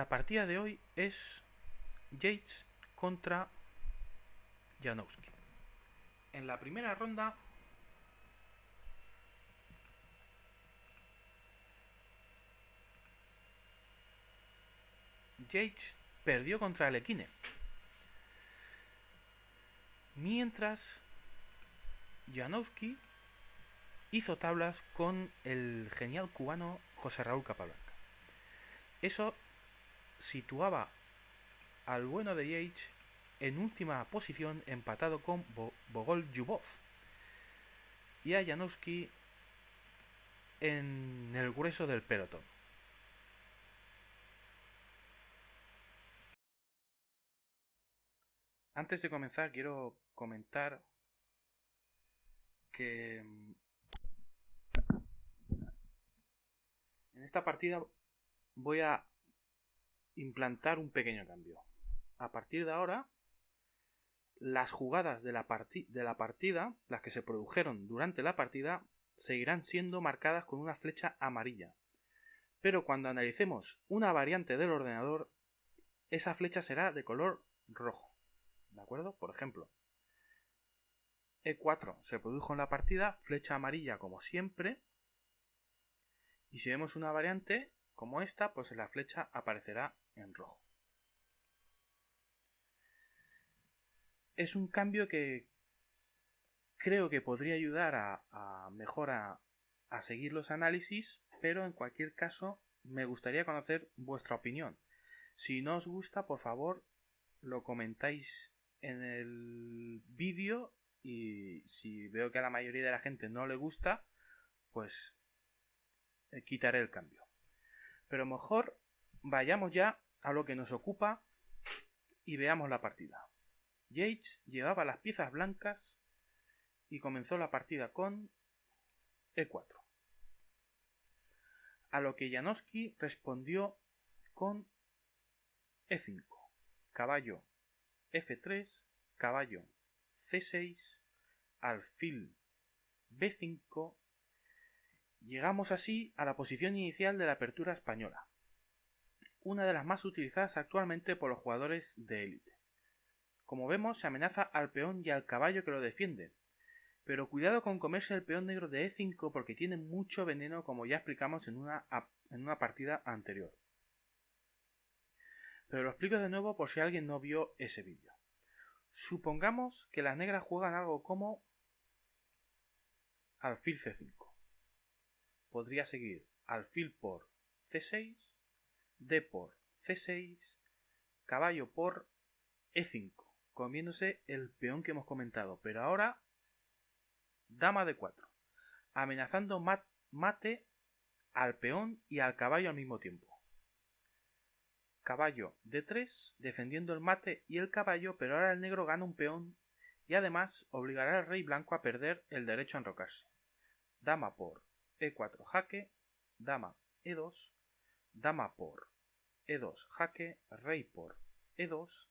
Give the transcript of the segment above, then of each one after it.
La partida de hoy es Yates contra Janowski. En la primera ronda Yates perdió contra Alekhine, mientras Janowski hizo tablas con el genial cubano José Raúl Capablanca. Eso situaba al bueno de Yates en última posición, empatado con Bogol Yubov, y a Janowski en el grueso del pelotón. Antes de comenzar, quiero comentar que en esta partida voy a implantar un pequeño cambio. A partir de ahora, las jugadas de la partida, las que se produjeron durante la partida, seguirán siendo marcadas con una flecha amarilla. Pero cuando analicemos una variante del ordenador, esa flecha será de color rojo. ¿De acuerdo? Por ejemplo, E4 se produjo en la partida, flecha amarilla como siempre. Y si vemos una variante como esta, pues la flecha aparecerá en rojo. Es un cambio que creo que podría ayudar a mejor a seguir los análisis, pero en cualquier caso me gustaría conocer vuestra opinión. Si no os gusta, por favor, lo comentáis en el vídeo, y si veo que a la mayoría de la gente no le gusta, pues quitaré el cambio. Pero mejor vayamos ya a lo que nos ocupa y veamos la partida. Yates llevaba las piezas blancas y comenzó la partida con E4. A lo que Janowski respondió con E5, caballo F3, caballo C6, alfil B5. Llegamos así a la posición inicial de la apertura española, una de las más utilizadas actualmente por los jugadores de élite. Como vemos, se amenaza al peón y al caballo que lo defiende, pero cuidado con comerse el peón negro de E5 porque tiene mucho veneno, como ya explicamos en una partida anterior. Pero lo explico de nuevo por si alguien no vio ese vídeo. Supongamos que las negras juegan algo como alfil C5. Podría seguir alfil por C6, D por C6, caballo por E5, comiéndose el peón que hemos comentado, pero ahora dama de 4, amenazando mate al peón y al caballo al mismo tiempo. Caballo D3, defendiendo el mate y el caballo, pero ahora el negro gana un peón y además obligará al rey blanco a perder el derecho a enrocarse. Dama por E4 jaque, dama E2, dama por E2 jaque, rey por E2,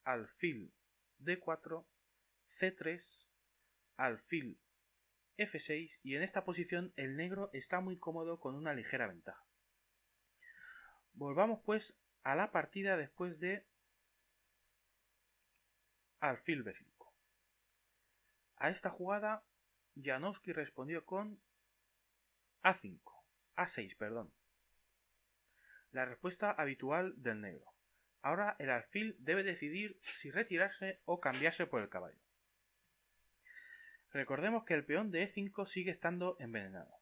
alfil D4, C3, alfil F6, y en esta posición el negro está muy cómodo con una ligera ventaja. Volvamos pues a la partida después de alfil B5. A esta jugada Janowski respondió con A5, A6, perdón. La respuesta habitual del negro. Ahora el alfil debe decidir si retirarse o cambiarse por el caballo. Recordemos que el peón de E5 sigue estando envenenado.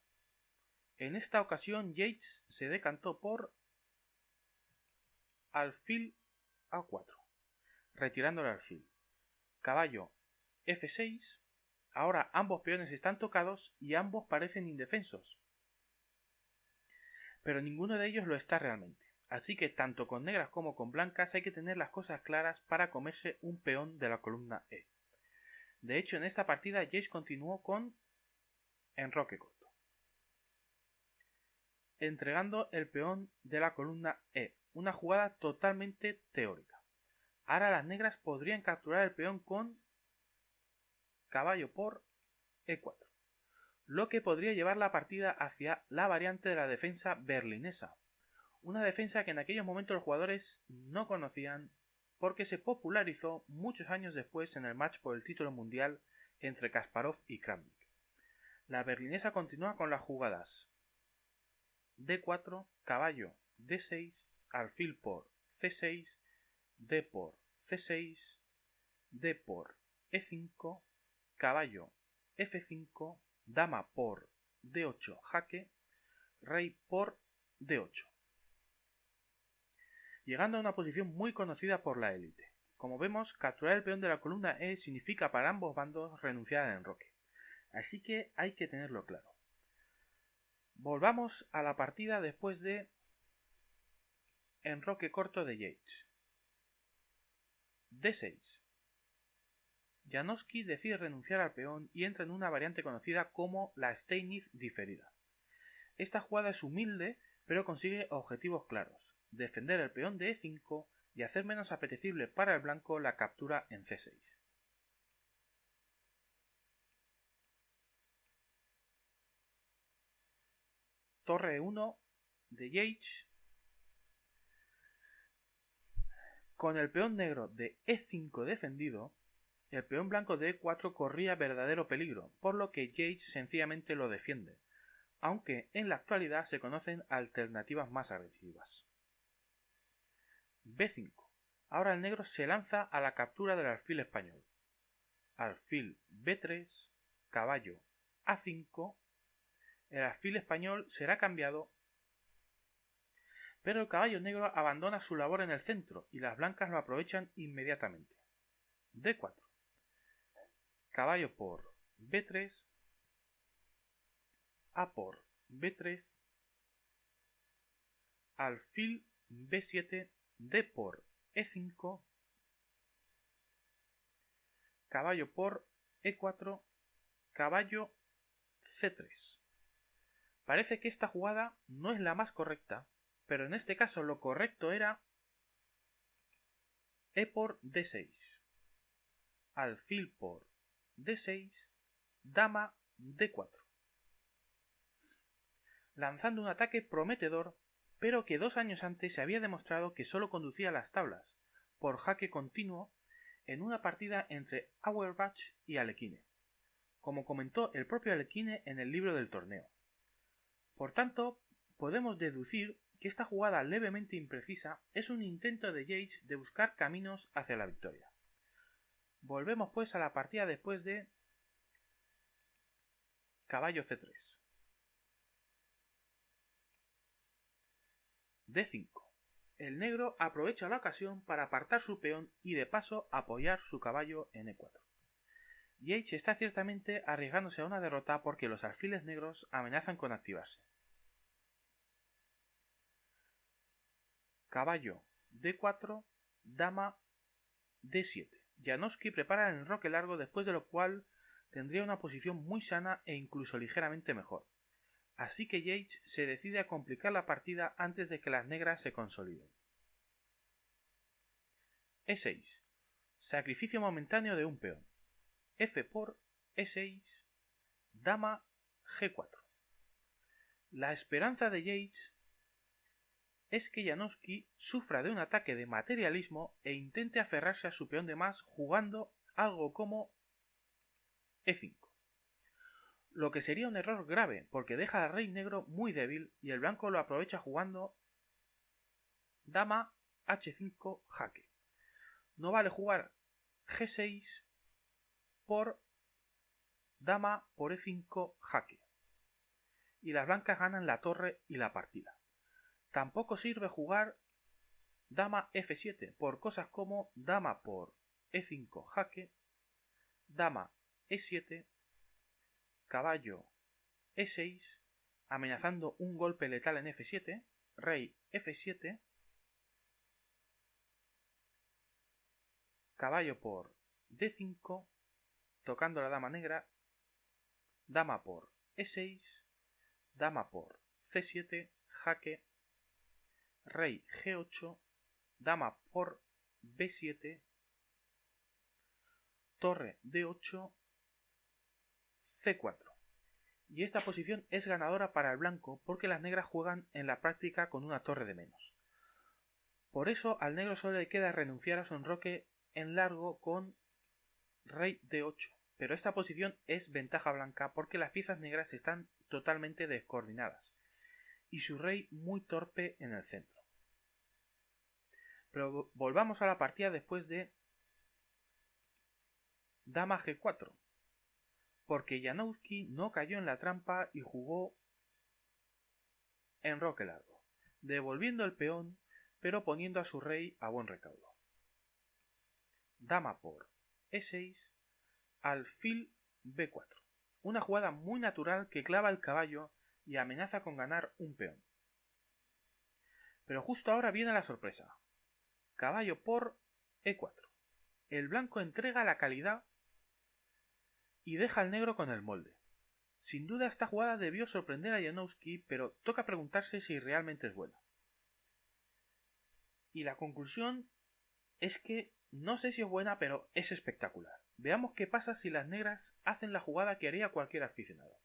En esta ocasión Yates se decantó por alfil A4, retirando el alfil. Caballo F6. Ahora ambos peones están tocados y ambos parecen indefensos, pero ninguno de ellos lo está realmente. Así que tanto con negras como con blancas hay que tener las cosas claras para comerse un peón de la columna E. De hecho, en esta partida Yates continuó con enroque corto, entregando el peón de la columna E, una jugada totalmente teórica. Ahora las negras podrían capturar el peón con caballo por E4, lo que podría llevar la partida hacia la variante de la defensa berlinesa, Una defensa que en aquellos momentos los jugadores no conocían porque se popularizó muchos años después en el match por el título mundial entre Kasparov y Kramnik. La berlinesa continúa con las jugadas D4, caballo D6, alfil por C6, D por C6, D por E5, caballo F5, dama por D8 jaque, rey por D8. Llegando a una posición muy conocida por la élite. Como vemos, capturar el peón de la columna E significa para ambos bandos renunciar al enroque. Así que hay que tenerlo claro. Volvamos a la partida después de enroque corto de Yates. D6. Janowski decide renunciar al peón y entra en una variante conocida como la Steinitz diferida. Esta jugada es humilde, pero consigue objetivos claros: defender el peón de E5 y hacer menos apetecible para el blanco la captura en C6. Torre 1 de Yates. Con el peón negro de E5 defendido, el peón blanco de E4 corría verdadero peligro, por lo que Yates sencillamente lo defiende, aunque en la actualidad se conocen alternativas más agresivas. B5. Ahora el negro se lanza a la captura del alfil español. Alfil B3, caballo A5, el alfil español será cambiado, pero el caballo negro abandona su labor en el centro y las blancas lo aprovechan inmediatamente. D4. Caballo por B3, A por B3, alfil B7, D por E5, caballo por E4, caballo C3. Parece que esta jugada no es la más correcta, pero en este caso lo correcto era E por D6, alfil por D6, dama D4, lanzando un ataque prometedor, pero que 2 años antes se había demostrado que solo conducía a las tablas, por jaque continuo, en una partida entre Auerbach y Alekhine, como comentó el propio Alekhine en el libro del torneo. Por tanto, podemos deducir que esta jugada levemente imprecisa es un intento de Yates de buscar caminos hacia la victoria. Volvemos pues a la partida después de caballo C3. D5. El negro aprovecha la ocasión para apartar su peón y de paso apoyar su caballo en E4. Yates está ciertamente arriesgándose a una derrota porque los alfiles negros amenazan con activarse. Caballo D4, dama D7. Janowski prepara el enroque largo, después de lo cual tendría una posición muy sana e incluso ligeramente mejor. Así que Yates se decide a complicar la partida antes de que las negras se consoliden. E6. Sacrificio momentáneo de un peón. F por E6, dama G4. La esperanza de Yates es que Janowski sufra de un ataque de materialismo e intente aferrarse a su peón de más jugando algo como E5. Lo que sería un error grave porque deja al rey negro muy débil y el blanco lo aprovecha jugando dama H5 jaque. No vale jugar G6 por dama por E5 jaque. Y las blancas ganan la torre y la partida. Tampoco sirve jugar dama F7 por cosas como dama por E5 jaque, dama E7, caballo E6, amenazando un golpe letal en F7, rey F7, caballo por D5, tocando la dama negra, dama por E6, dama por C7, jaque, rey G8, dama por B7, torre D8, C4. y esta posición es ganadora para el blanco porque las negras juegan en la práctica con una torre de menos. Por eso al negro solo le queda renunciar a su enroque en largo con rey d8, pero esta posición es ventaja blanca porque las piezas negras están totalmente descoordinadas y su rey muy torpe en el centro. Pero volvamos a la partida después de dama g4, porque Janowski no cayó en la trampa y jugó enroque largo, devolviendo el peón pero poniendo a su rey a buen recaudo. Dama por e6, alfil b4, una jugada muy natural que clava el caballo y amenaza con ganar un peón. Pero justo ahora viene la sorpresa. Caballo por e4. El blanco entrega la calidad y deja al negro con el molde. Sin duda esta jugada debió sorprender a Janowski, pero toca preguntarse si realmente es buena. Y la conclusión es que no sé si es buena, pero es espectacular. Veamos qué pasa si las negras hacen la jugada que haría cualquier aficionado.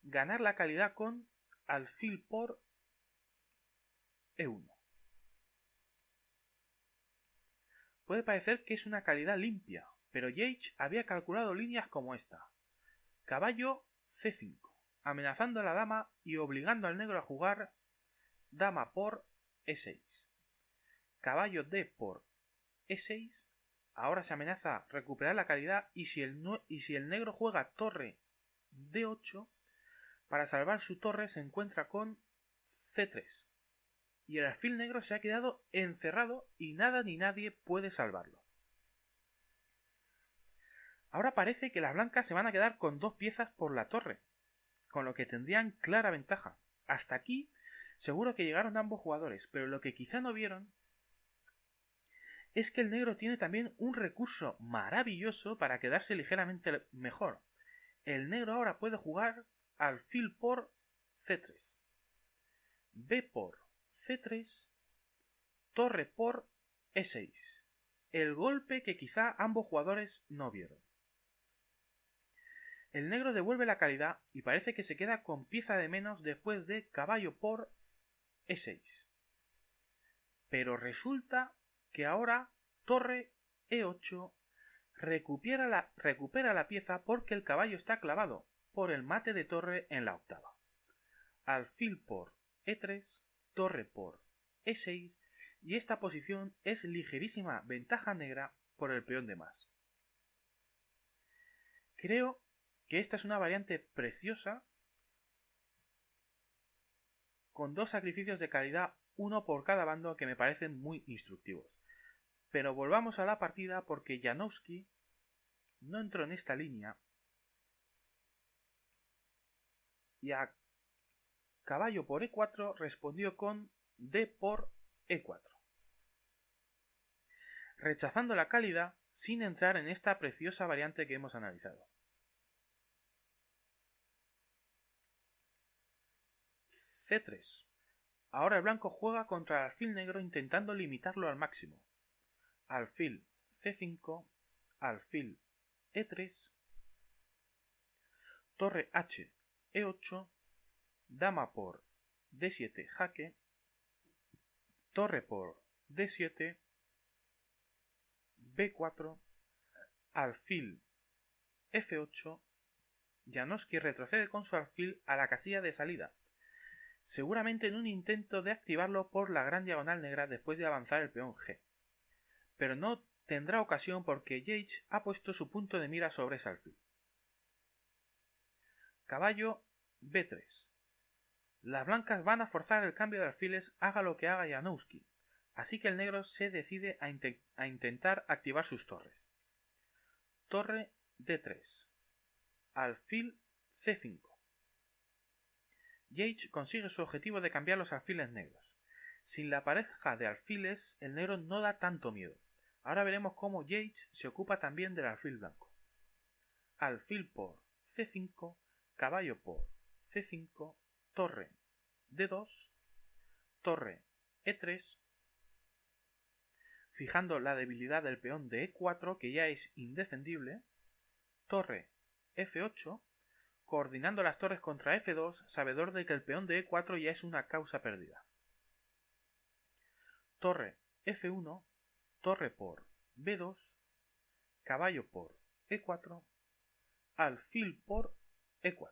Ganar la calidad con alfil por e1. Puede parecer que es una calidad limpia, pero Yates había calculado líneas como esta. Caballo c5, amenazando a la dama y obligando al negro a jugar dama por e6. Caballo d por e6, ahora se amenaza recuperar la calidad y si el negro juega torre d8, para salvar su torre se encuentra con c3. Y el alfil negro se ha quedado encerrado y nada ni nadie puede salvarlo. Ahora parece que las blancas se van a quedar con dos piezas por la torre, con lo que tendrían clara ventaja. Hasta aquí seguro que llegaron ambos jugadores, pero lo que quizá no vieron es que el negro tiene también un recurso maravilloso para quedarse ligeramente mejor. El negro ahora puede jugar alfil por c3, b por c3, torre por e6. El golpe que quizá ambos jugadores no vieron. El negro devuelve la calidad y parece que se queda con pieza de menos después de caballo por e6. Pero resulta que ahora torre e8 recupera la pieza porque el caballo está clavado por el mate de torre en la octava. Alfil por e3, torre por e6 y esta posición es ligerísima ventaja negra por el peón de más. Creo que esta es una variante preciosa con dos sacrificios de calidad, uno por cada bando, que me parecen muy instructivos. Pero volvamos a la partida porque Janowski no entró en esta línea y a caballo por e4 respondió con d por e4, rechazando la calidad sin entrar en esta preciosa variante que hemos analizado. c3. Ahora el blanco juega contra el alfil negro intentando limitarlo al máximo. Alfil c5, alfil e3, torre h e8, dama por d7 jaque, torre por d7, b4, alfil f8. Janowski retrocede con su alfil a la casilla de salida, seguramente en un intento de activarlo por la gran diagonal negra después de avanzar el peón G. Pero no tendrá ocasión porque Yates ha puesto su punto de mira sobre ese alfil. Caballo b3. Las blancas van a forzar el cambio de alfiles haga lo que haga Janowski, así que el negro se decide a intentar activar sus torres. Torre d3, alfil c5. Yates consigue su objetivo de cambiar los alfiles negros. Sin la pareja de alfiles, el negro no da tanto miedo. Ahora veremos cómo Yates se ocupa también del alfil blanco. Alfil por c5, caballo por c5, torre d2, torre e3, fijando la debilidad del peón de e4 que ya es indefendible, torre f8, coordinando las torres contra F2, sabedor de que el peón de E4 ya es una causa perdida. Torre F1, torre por B2, caballo por E4, alfil por E4.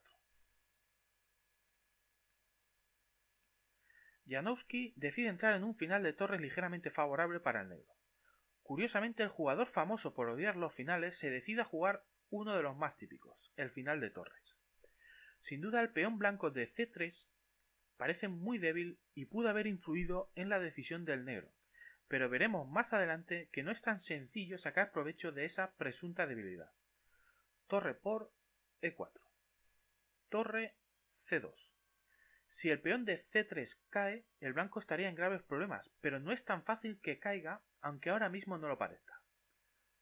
Janowski decide entrar en un final de torres ligeramente favorable para el negro. Curiosamente, el jugador famoso por odiar los finales se decide a jugar uno de los más típicos, el final de torres. Sin duda, el peón blanco de C3 parece muy débil y pudo haber influido en la decisión del negro, pero veremos más adelante que no es tan sencillo sacar provecho de esa presunta debilidad. Torre por E4. Torre C2. Si el peón de C3 cae, el blanco estaría en graves problemas, pero no es tan fácil que caiga, aunque ahora mismo no lo parezca.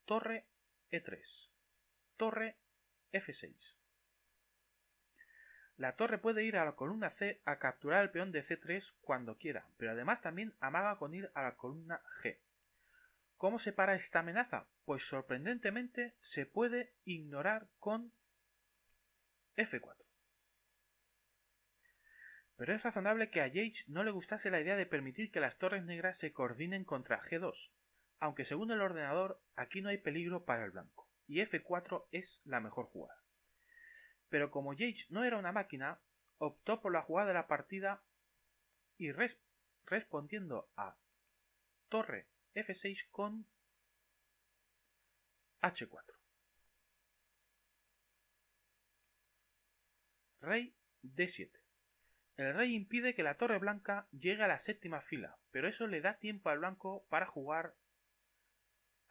Torre E3. Torre F6. La torre puede ir a la columna C a capturar el peón de C3 cuando quiera, pero además también amaga con ir a la columna G. ¿Cómo se para esta amenaza? Pues sorprendentemente se puede ignorar con F4. Pero es razonable que a Yates no le gustase la idea de permitir que las torres negras se coordinen contra G2, aunque según el ordenador aquí no hay peligro para el blanco, y F4 es la mejor jugada. Pero como Yates no era una máquina, optó por la jugada de la partida y respondiendo a torre F6 con H4. Rey D7. El rey impide que la torre blanca llegue a la séptima fila, pero eso le da tiempo al blanco para jugar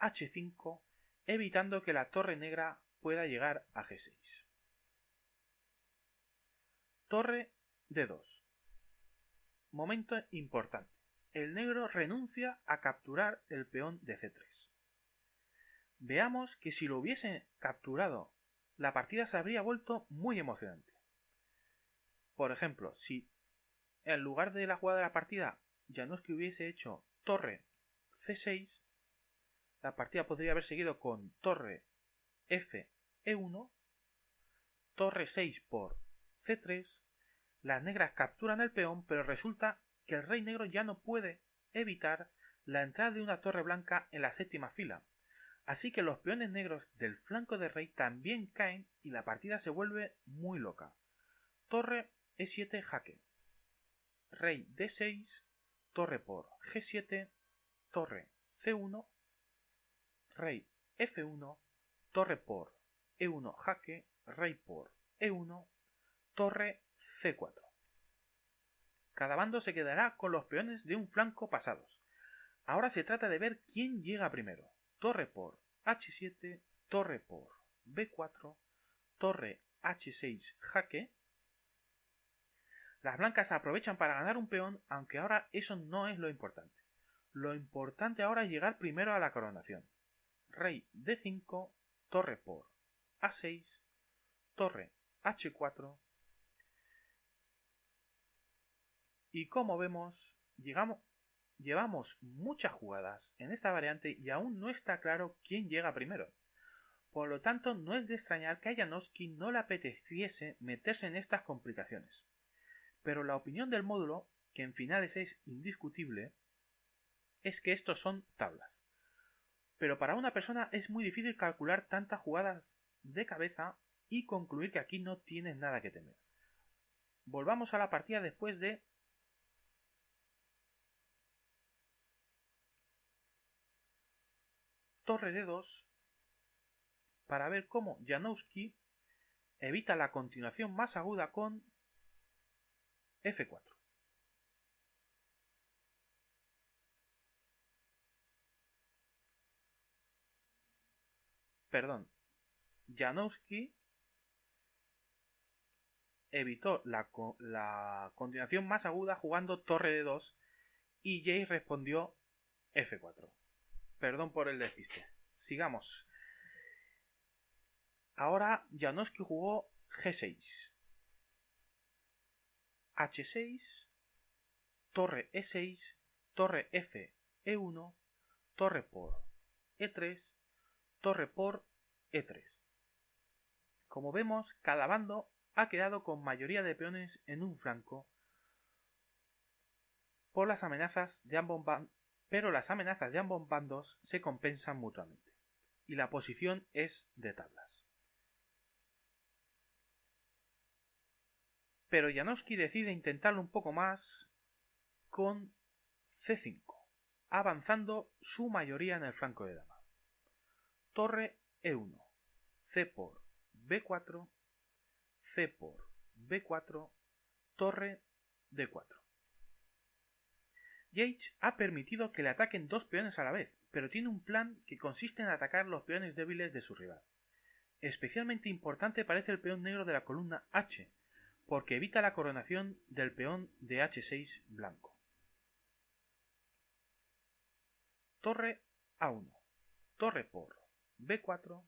H5, evitando que la torre negra pueda llegar a G6. Torre D2. Momento importante. El negro renuncia a capturar el peón de C3. Veamos que si lo hubiese capturado, la partida se habría vuelto muy emocionante. Por ejemplo, si en lugar de la jugada de la partida Janowski hubiese hecho torre C6, la partida podría haber seguido con torre F-E1, torre 6 por C3, las negras capturan el peón, pero resulta que el rey negro ya no puede evitar la entrada de una torre blanca en la séptima fila, así que los peones negros del flanco del rey también caen y la partida se vuelve muy loca. Torre E7 jaque. Rey D6, torre por G7, torre C1, rey F1, torre por E1 jaque, rey por E1, torre C4. Cada bando se quedará con los peones de un flanco pasados. Ahora se trata de ver quién llega primero. Torre por H7, torre por B4, torre H6 jaque. Las blancas aprovechan para ganar un peón, aunque ahora eso no es lo importante. Lo importante ahora es llegar primero a la coronación. Rey D5, torre por A6, torre H4. Y como vemos, llevamos muchas jugadas en esta variante y aún no está claro quién llega primero. Por lo tanto, no es de extrañar que a Janowski no le apeteciese meterse en estas complicaciones. Pero la opinión del módulo, que en finales es indiscutible, es que estos son tablas. Pero para una persona es muy difícil calcular tantas jugadas de cabeza y concluir que aquí no tienes nada que temer. Volvamos a la partida después de torre D2 para ver cómo Janowski evita la continuación más aguda con F4. Perdón, Janowski evitó la continuación más aguda jugando torre D2 y Jay respondió F4. Perdón por el despiste. Sigamos. Ahora Janowski jugó G6. H6, torre E6, torre F, E1, torre por E3, torre por E3. Como vemos, cada bando ha quedado con mayoría de peones en un flanco por las amenazas de ambos pero las amenazas de ambos bandos se compensan mutuamente y la posición es de tablas. Pero Janowski decide intentarlo un poco más con C5, avanzando su mayoría en el flanco de dama. Torre E1, C por B4, C por B4, torre D4. Yates ha permitido que le ataquen dos peones a la vez, pero tiene un plan que consiste en atacar los peones débiles de su rival. Especialmente importante parece el peón negro de la columna H, porque evita la coronación del peón de H6 blanco. Torre A1, torre por B4.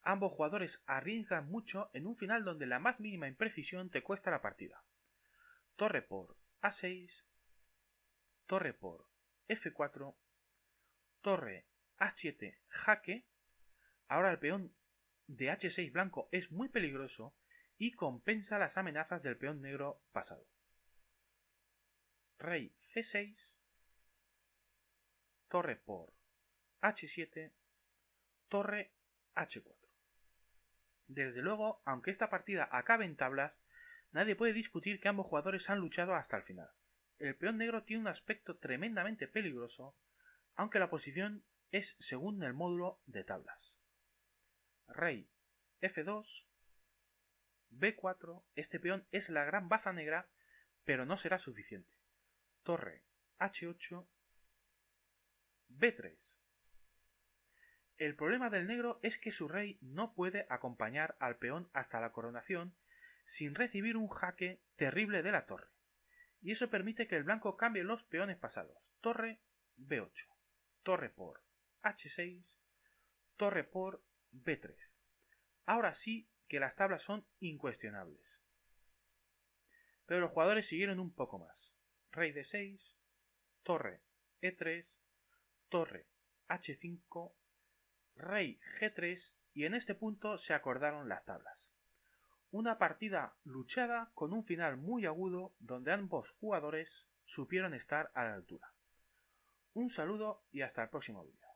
Ambos jugadores arriesgan mucho en un final donde la más mínima imprecisión te cuesta la partida. Torre por A6, torre por F4, torre A7 jaque. Ahora el peón de H6 blanco es muy peligroso y compensa las amenazas del peón negro pasado. Rey C6, torre por H7, torre H4. Desde luego, aunque esta partida acabe en tablas, nadie puede discutir que ambos jugadores han luchado hasta el final. El peón negro tiene un aspecto tremendamente peligroso, aunque la posición es según el módulo de tablas. Rey F2, B4, este peón es la gran baza negra, pero no será suficiente. Torre H8, B3. El problema del negro es que su rey no puede acompañar al peón hasta la coronación sin recibir un jaque terrible de la torre, y eso permite que el blanco cambie los peones pasados. Torre B8, torre por H6, torre por B3. Ahora sí que las tablas son incuestionables. Pero los jugadores siguieron un poco más. Rey D6, torre E3, torre H5, rey G3 y en este punto se acordaron las tablas. Una partida luchada con un final muy agudo donde ambos jugadores supieron estar a la altura. Un saludo y hasta el próximo vídeo.